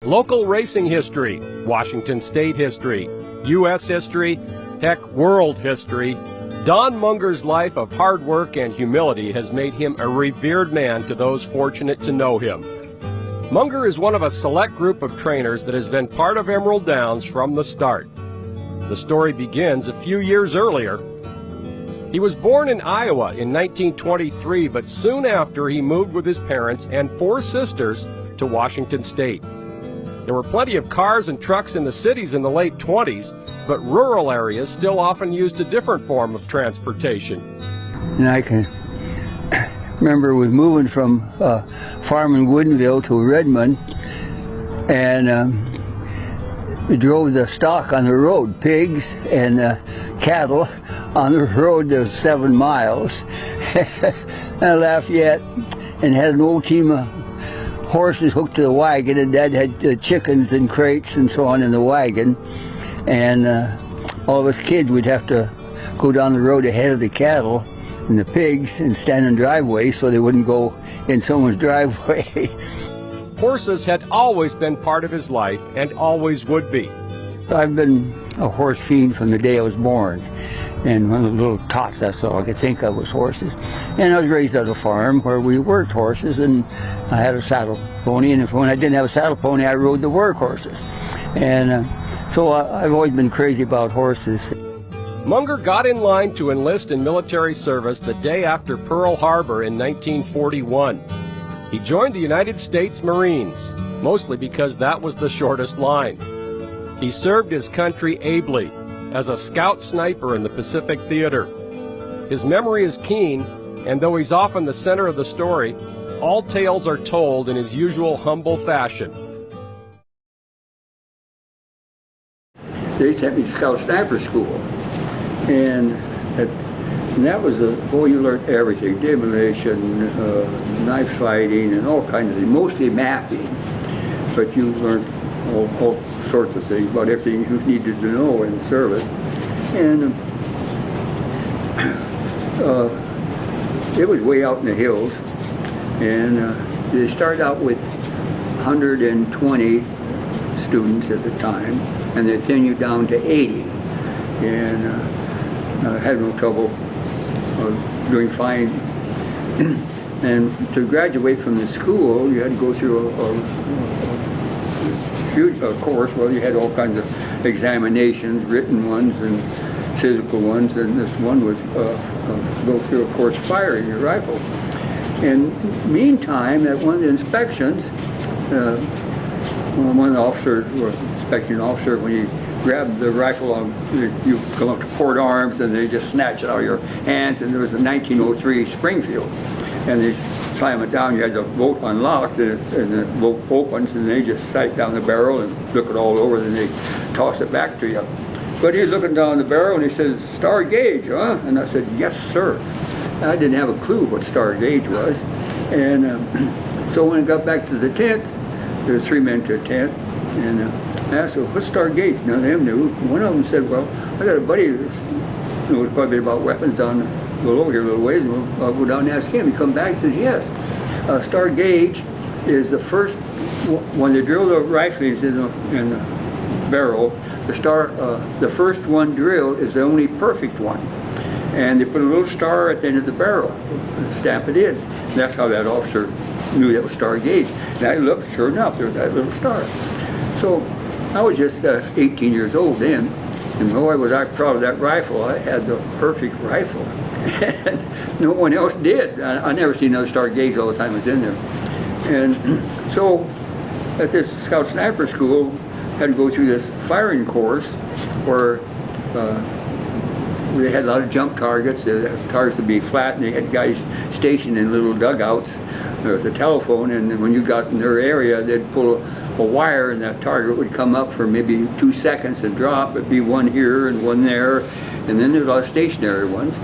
Local racing history, Washington State history, U.S. history, heck, world history. Don Munger's life of hard work and humility has made him a revered man to those fortunate to know him. Munger is one of a select group of trainers that has been part of Emerald Downs from the start. The story begins a few years earlier. He was born in Iowa in 1923, but soon after he moved with his parents and 4 sisters to Washington State. There were plenty of cars and trucks in the cities in the late 20s, but rural areas still often used a different form of transportation. And I can remember we moving from farm in Woodinville to Redmond, and we drove the stock on the road, pigs and cattle on the road. There was 7 miles. And Lafayette, and had an old team of horses hooked to the wagon, and Dad had chickens and crates and so on in the wagon, and all of us kids would have to go down the road ahead of the cattle and the pigs and stand in driveways so they wouldn't go in someone's driveway. Horses had always been part of his life and always would be. I've been a horse fiend from the day I was born. And when I was a little tot, that's all I could think of was horses. And I was raised on a farm where we worked horses, and I had a saddle pony, and when I didn't have a saddle pony, I rode the work horses. And so I've always been crazy about horses. Munger got in line to enlist in military service the day after Pearl Harbor in 1941. He joined the United States Marines, mostly because that was the shortest line. He served his country ably as a scout sniper in the Pacific Theater. His memory is keen, and though he's often the center of the story, all tales are told in his usual humble fashion. They sent me to Scout Sniper School, and that was you learned everything, demolition, knife fighting, and all kinds of things, mostly mapping, but you learned all sorts of things about everything you needed to know in service. And it was way out in the hills, and they started out with 120 students at the time, and they send you down to 80. And I had no trouble doing fine. And to graduate from the school, you had to go through a course. Well, you had all kinds of examinations, written ones and physical ones, and this one was go through a course firing your rifle. And meantime, at one of the inspections, one of the officers, or inspecting officer, when you grab the rifle, you come up to port arms, and they just snatch it out of your hands. And there was a 1903 Springfield, and they slam it down. You had the bolt unlocked, and the bolt opens, and they just sight down the barrel and look it all over, and they toss it back to you. But he's looking down the barrel, and he says, "Star gauge, huh?" And I said, "Yes, sir." And I didn't have a clue what star gauge was. And so when I got back to the tent, there were 3 men to a tent, and I asked, "Well, what's star gauge?" None of them knew. One of them said, "Well, I got a buddy that knows quite a bit about weapons down a little over here a little ways, and I'll go down and ask him." He come back and says, "Yes, star gauge is the first, when they drill the rifles in the barrel, the first one drilled is the only perfect one. And they put a little star at the end of the barrel, stamp it in." And that's how that officer knew that was star gauge. And I looked, sure enough, there was that little star. So I was just 18 years old then, and boy, was I proud of that rifle. I had the perfect rifle, and no one else did. I never seen another star gauge all the time I was in there. And so at this Scout Sniper School, I had to go through this firing course where they had a lot of jump targets. The targets would be flat, and they had guys stationed in little dugouts with a telephone, and then when you got in their area, they'd pull a wire, and that target would come up for maybe 2 seconds and drop. It'd be one here and one there, and then there's a lot of stationary ones.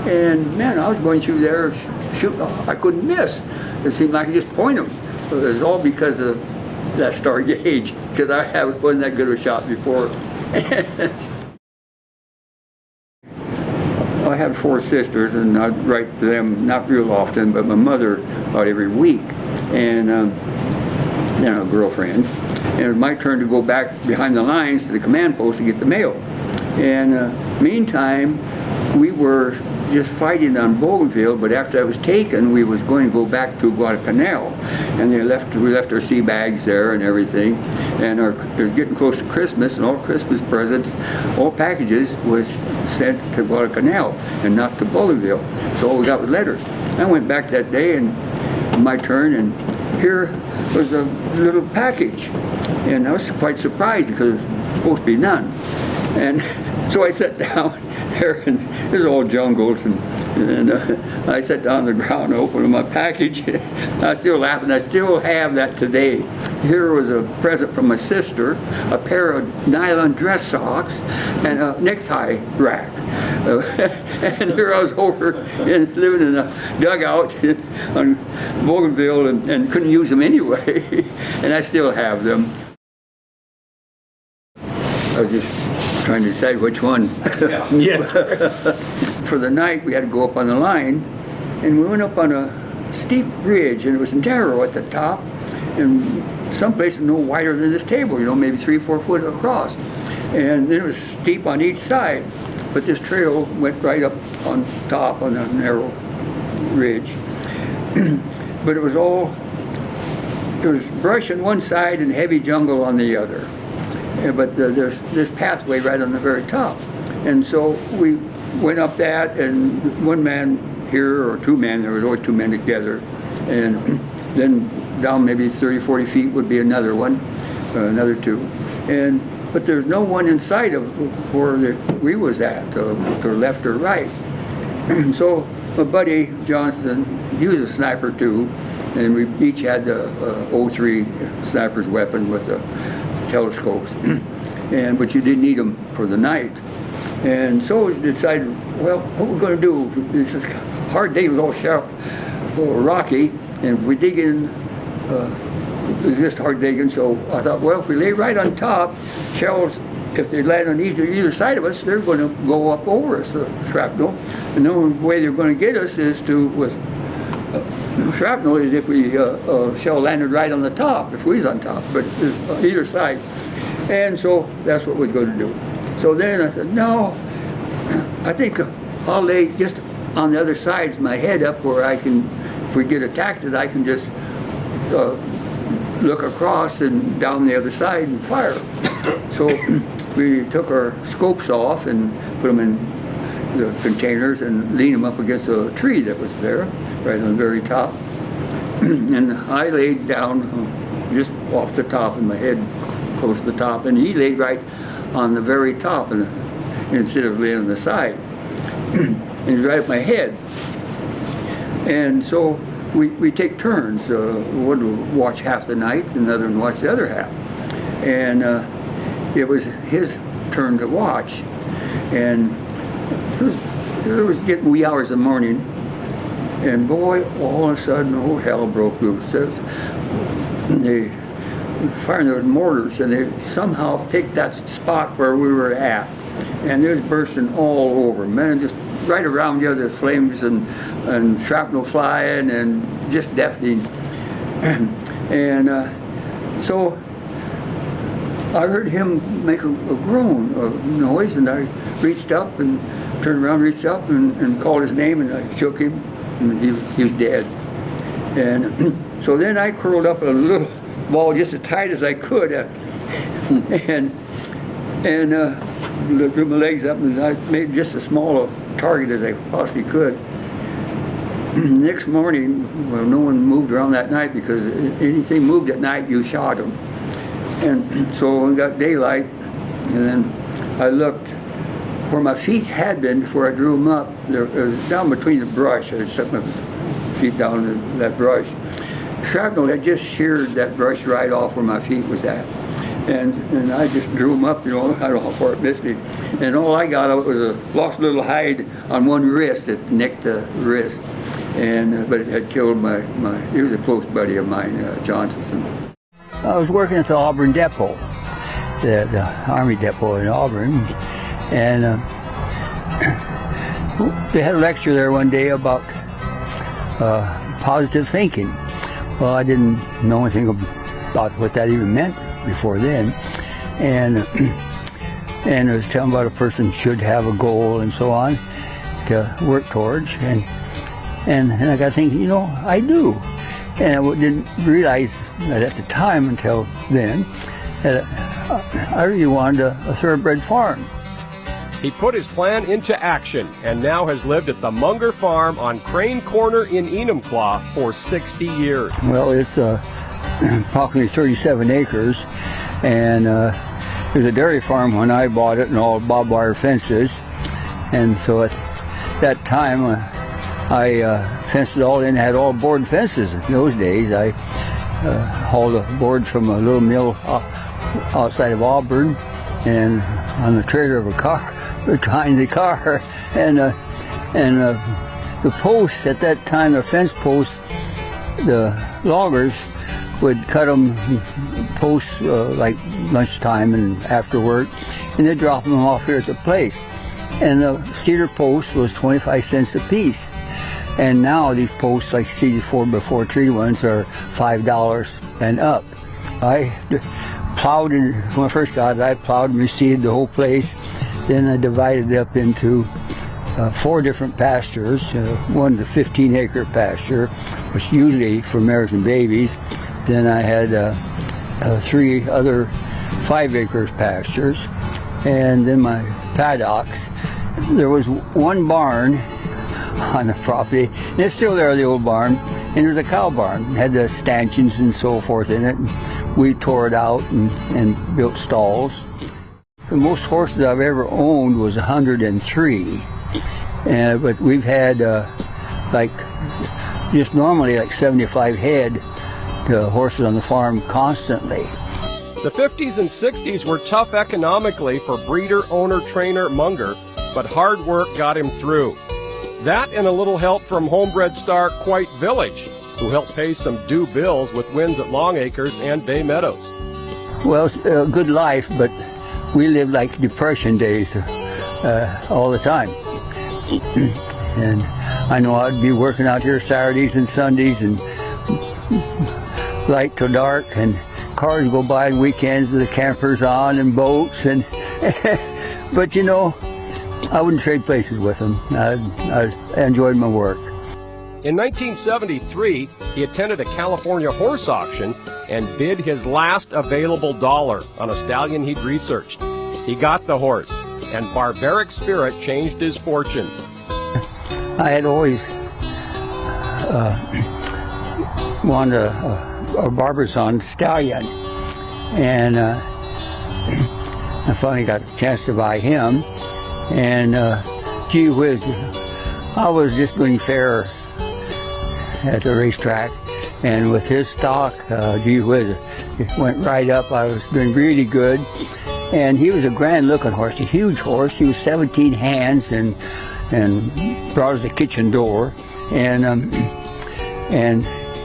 And man, I was going through there, shoot, I couldn't miss. It seemed like I could just point them. It was all because of that star gauge, because I wasn't that good of a shot before. I had 4 sisters, and I'd write to them not real often, but my mother about every week. And then a girlfriend. And it was my turn to go back behind the lines to the command post to get the mail. And meantime, we were just fighting on Bougainville, but after I was taken, we was going to go back to Guadalcanal, and we left our sea bags there and everything, and they're getting close to Christmas, and all Christmas presents, all packages was sent to Guadalcanal and not to Bougainville. So all we got was letters. I went back that day, and my turn, and here was a little package, and I was quite surprised because it was supposed to be none. And so I sat down there, and there's all jungles, and I sat down on the ground and opened my package. I was still laughing. I still have that today. Here was a present from my sister, a pair of nylon dress socks, and a necktie rack. And here I was over and living in a dugout on Bougainville and couldn't use them anyway. And I still have them. I was just trying to decide which one. Yeah. For the night, we had to go up on the line, and we went up on a steep ridge, and it was narrow at the top, and someplace no wider than this table, maybe 3 or 4 foot across. And it was steep on each side, but this trail went right up on top on a narrow ridge. But it was brush on one side and heavy jungle on the other. But there's this pathway right on the very top. And so we went up that, and one man here, or 2 men, there was always 2 men together, and then down maybe 30, 40 feet would be another one, another 2. But there's no one inside of where we was at, to left or right. So my buddy Johnson, he was a sniper too, and we each had the 03 sniper's weapon with the telescopes, but you didn't need them for the night. And so we decided, well, what we're going to do, this is a hard day, it was all sharp, all rocky, and if we dig in, it was just hard digging, so I thought, well, if we lay right on top, shells, if they land on either side of us, they're going to go up over us, the shrapnel. And the only way they're going to get us is with shrapnel is if we shell landed right on the top, if we was on top, but either side. And so that's what we was going to do. So then I said, no, I think I'll lay just on the other side, my head up where I can, if we get attacked, I can just look across and down the other side and fire. So we took our scopes off and put them in the containers and leaned them up against a tree that was there, right on the very top. And I laid down just off the top, and my head close to the top, and he laid right on the very top, and instead of laying on the side. And he's right at my head. And so we take turns. One would watch half the night, and the other one watch the other half. And it was his turn to watch. And it was getting wee hours of the morning. And boy, all of a sudden, oh, hell broke loose. They firing those mortars, and they somehow picked that spot where we were at. And there's bursting all over, man, just right around you, the flames and shrapnel flying and just deafening. And so I heard him make a groan, a noise, and I reached up and turned around, reached up and called his name, and I shook him, and he was dead. And so then I curled up in a little ball just as tight as I could, and drew my legs up, and I made just as small a target as I possibly could. Next morning, well, no one moved around that night, because anything moved at night, you shot them. And so we got daylight, and then I looked where my feet had been before I drew them up. It was down between the brush. I set my feet down in that brush. Shrapnel had just sheared that brush right off where my feet was at. And I just drew them up, I don't know how far it missed me. And all I got of it was a lost little hide on one wrist. It nicked the wrist. But it had killed he was a close buddy of mine, Johnson. I was working at the Auburn Depot, the Army Depot in Auburn. And they had a lecture there one day about positive thinking. Well, I didn't know anything thought what that even meant before then. And it was telling about a person should have a goal and so on to work towards. And I got thinking, I do. And I didn't realize that at the time until then that I really wanted a thoroughbred farm. He put his plan into action and now has lived at the Munger Farm on Crane Corner in Enumclaw for 60 years. Well, it's approximately 37 acres, and it was a dairy farm when I bought it, and all barbed wire fences. And so at that time, I fenced it all in, had all board fences. In those days, I hauled the boards from a little mill outside of Auburn, and on the trailer of a car behind the car, and the posts at that time, the fence posts, the loggers would cut them posts like lunchtime and after work, and they'd drop them off here at the place. And the cedar post was 25 cents a piece. And now these posts, like you see the 4x4 tree ones, are $5 and up. I plowed, when I first got it, I plowed and reseeded the whole place. Then I divided it up into 4 different pastures. One's a 15-acre pasture, which usually for mares and babies. Then I had 3 other 5-acre pastures. And then my paddocks. There was one barn on the property, and it's still there, the old barn, and there's a cow barn. It had the stanchions and so forth in it. And we tore it out and built stalls. The most horses I've ever owned was 103, but we've had just normally like 75 head to horses on the farm constantly. The 50s and 60s were tough economically for breeder, owner, trainer Munger, but hard work got him through. That and a little help from homebred star Quite Village, who helped pay some due bills with wins at Long Acres and Bay Meadows. Well, it's a good life, but we lived like Depression days all the time. And I know I'd be working out here Saturdays and Sundays and light till dark, and cars go by on weekends with the campers on and boats, and but I wouldn't trade places with them. I enjoyed my work. In 1973, he attended a California horse auction and bid his last available dollar on a stallion he'd researched. He got the horse, and Barbaric Spirit changed his fortune. I had always wanted a Barbizon stallion, and I finally got a chance to buy him. And gee whiz, I was just doing fair at the racetrack, and with his stock, gee whiz, it went right up. I was doing really good, and he was a grand looking horse, a huge horse. He was 17 hands and broad as a kitchen door, and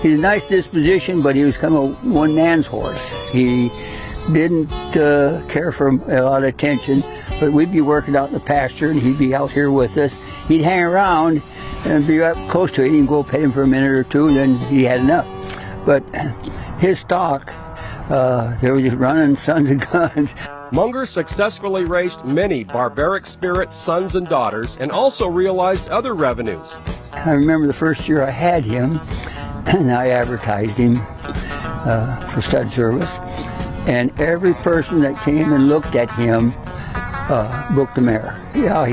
he's a nice disposition, but he was kind of a one man's horse. He didn't care for a lot of attention, but we'd be working out in the pasture and he'd be out here with us. He'd hang around and be up close to it. He'd go pet him for a minute or two, and then he had enough. But his stock, they were just running sons and guns. Munger successfully raced many Barbaric Spirit sons and daughters and also realized other revenues. I remember the first year I had him, and I advertised him for stud service, and every person that came and looked at him booked a mare. Yeah,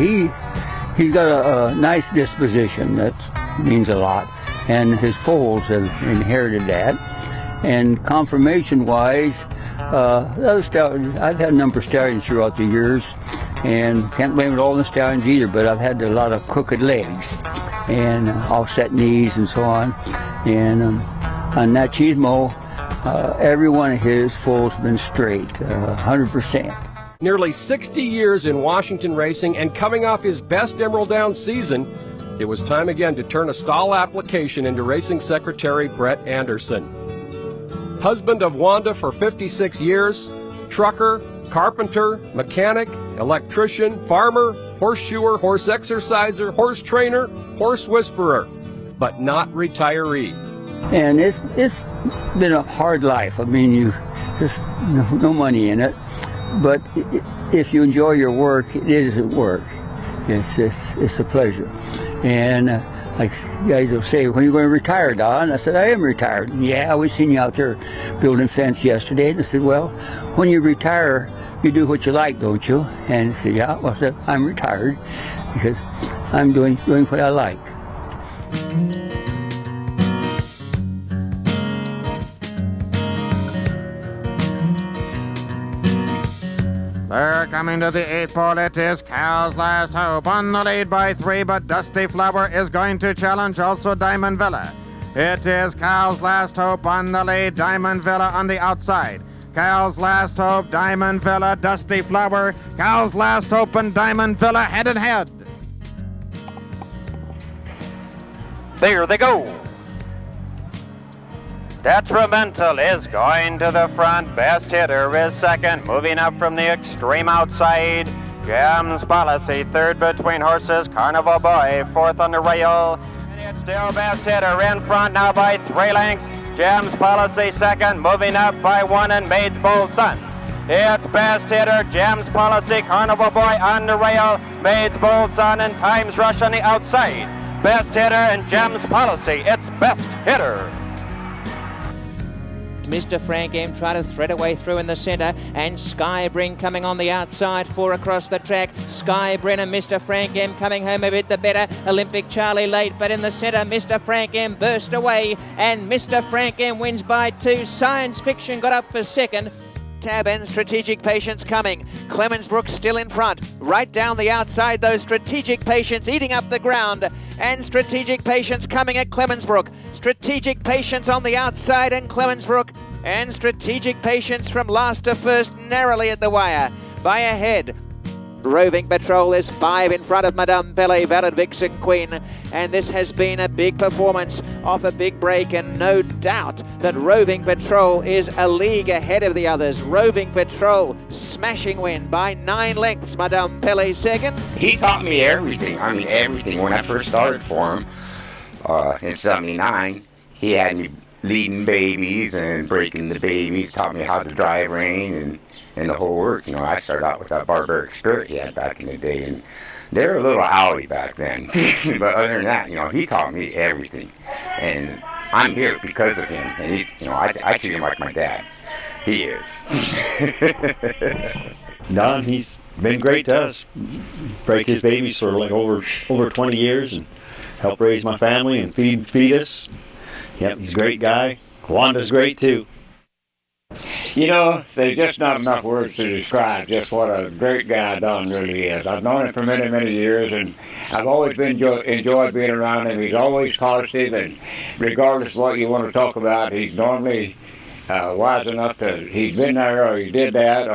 he's got a nice disposition. That means a lot, and his foals have inherited that. And confirmation-wise, I've had a number of stallions throughout the years, and can't blame it all on the stallions either, but I've had a lot of crooked legs and offset knees and so on. And on Nachismo, every one of his foals has been straight, 100%. Nearly 60 years in Washington racing, and coming off his best Emerald Downs season, it was time again to turn a stall application into racing secretary Brett Anderson. Husband of Wanda for 56 years, trucker, carpenter, mechanic, electrician, farmer, horseshoer, horse exerciser, horse trainer, horse whisperer, but not retiree. And it's been a hard life. I mean, there's no money in it, but if you enjoy your work, it isn't work. It's a pleasure. And like guys will say, when are you going to retire, Don? I said, I am retired. Yeah, we seen you out there building fence yesterday. And I said, well, when you retire, you do what you like, don't you? And I said, yeah. Well, I said, I'm retired because I'm doing what I like. They're coming to the 8th pole. It is Cal's Last Hope on the lead by 3, but Dusty Flower is going to challenge also Diamond Villa. It is Cal's Last Hope on the lead, Diamond Villa on the outside. Cal's Last Hope, Diamond Villa, Dusty Flower, Cal's Last Hope and Diamond Villa head and head. There they go. Detrimental is going to the front. Best Hitter is second, moving up from the extreme outside. Gems Policy third between horses. Carnival Boy fourth on the rail. And it's still Best Hitter in front now by 3 lengths. Gems Policy second, moving up by 1, and Maid's Bold Son. It's Best Hitter, Gems Policy, Carnival Boy on the rail, Maid's Bold Son, and Times Rush on the outside. Best Hitter and Gems Policy. It's Best Hitter. Mr. Frank M trying to thread a way through in the centre, and Skybring coming on the outside, 4 across the track. Skybring and Mr. Frank M coming home a bit the better. Olympic Charlie late, but in the centre, Mr. Frank M burst away, and Mr. Frank M wins by 2. Science Fiction got up for second. Tab and Strategic Patience coming. Clemensbrook still in front. Right down the outside, those Strategic Patience eating up the ground. And Strategic Patience coming at Clemensbrook. Strategic Patience on the outside and Clemensbrook. And Strategic Patience from last to first, narrowly at the wire. By a head. Roving Patrol is 5 in front of Madame Pele, Valid Vixen Queen, and this has been a big performance off a big break, and no doubt that Roving Patrol is a league ahead of the others. Roving Patrol smashing win by 9 lengths. Madame Pele second. He taught me everything. I mean, everything. When I first started for him in '79, he had me leading babies and breaking the babies, taught me how to drive rein and the whole work. You know, I started out with that Barbaric Spirit he had back in the day, and they were a little owly back then. But other than that, you know, he taught me everything. And I'm here because of him. And he's, you know, I treat him like my dad. He is. Don, he's been great to us. Break his babies for like over 20 years and help raise my family and feed us. Yep, he's a great guy. Wanda's great too. You know, there's just not enough words to describe just what a great guy Don really is. I've known him for many, many years, and I've always been enjoyed being around him. He's always positive, and regardless of what you want to talk about, he's normally wise enough to, he's been there or he did that,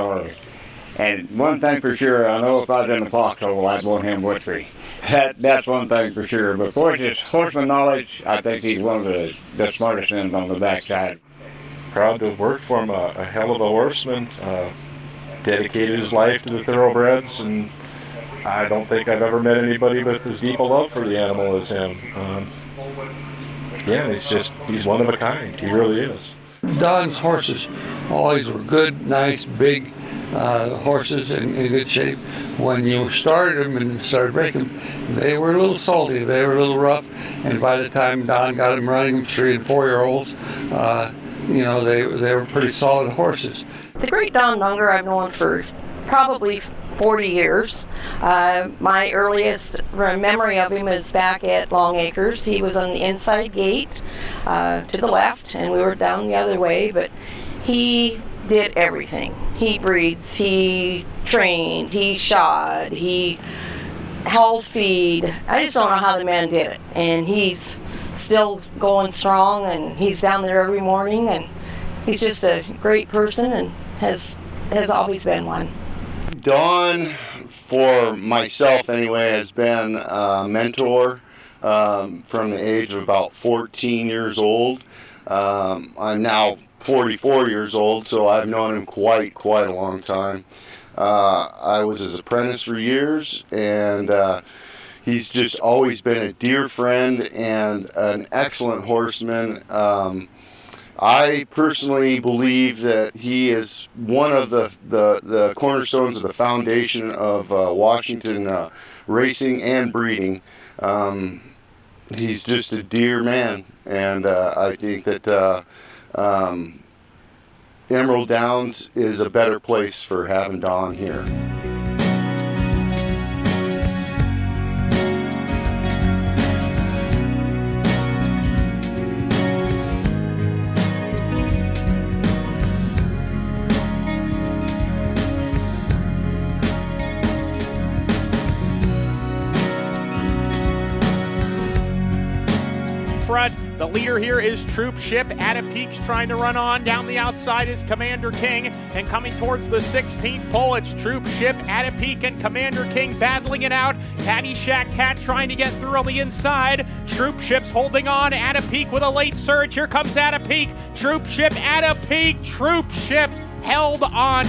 and one thing for sure, I know if I was in the foxhole, I'd want him with me. That's one thing for sure. But for his horseman knowledge, I think he's one of the smartest ends on the backside. Proud to have worked for him, a hell of a horseman, dedicated his life to the thoroughbreds, and I don't think I've ever met anybody with as deep a love for the animal as him. Again, he's one of a kind, he really is. Don's horses always were good, nice, big horses in good shape. When you started them and started breaking them, they were a little salty, they were a little rough, and by the time Don got them running, them 3- and 4-year-olds, you know, they were pretty solid horses. The great Don Munger I've known for probably 40 years. My earliest memory of him is back at Long Acres. He was on the inside gate to the left, and we were down the other way, but he did everything. He breeds, he trained, he shod, he held feed. I just don't know how the man did it, and he's still going strong, and he's down there every morning, and he's just a great person and has always been one. Don, for myself anyway, has been a mentor from the age of about 14 years old. I'm now 44 years old, so I've known him quite a long time. I was his apprentice for years, and he's just always been a dear friend and an excellent horseman. I personally believe that he is one of the cornerstones of the foundation of Washington racing and breeding. He's just a dear man, and I think that Emerald Downs is a better place for having Don here. The leader here is Troop Ship. At Peaks trying to run on. Down the outside is Commander King. And coming towards the 16th pole, it's Troop Ship, At Peak, and Commander King battling it out. Caddyshack Cat trying to get through on the inside. Troop Ship's holding on. At Peak with a late surge. Here comes At Peak. Troop Ship, At Peak. Troop Ship held on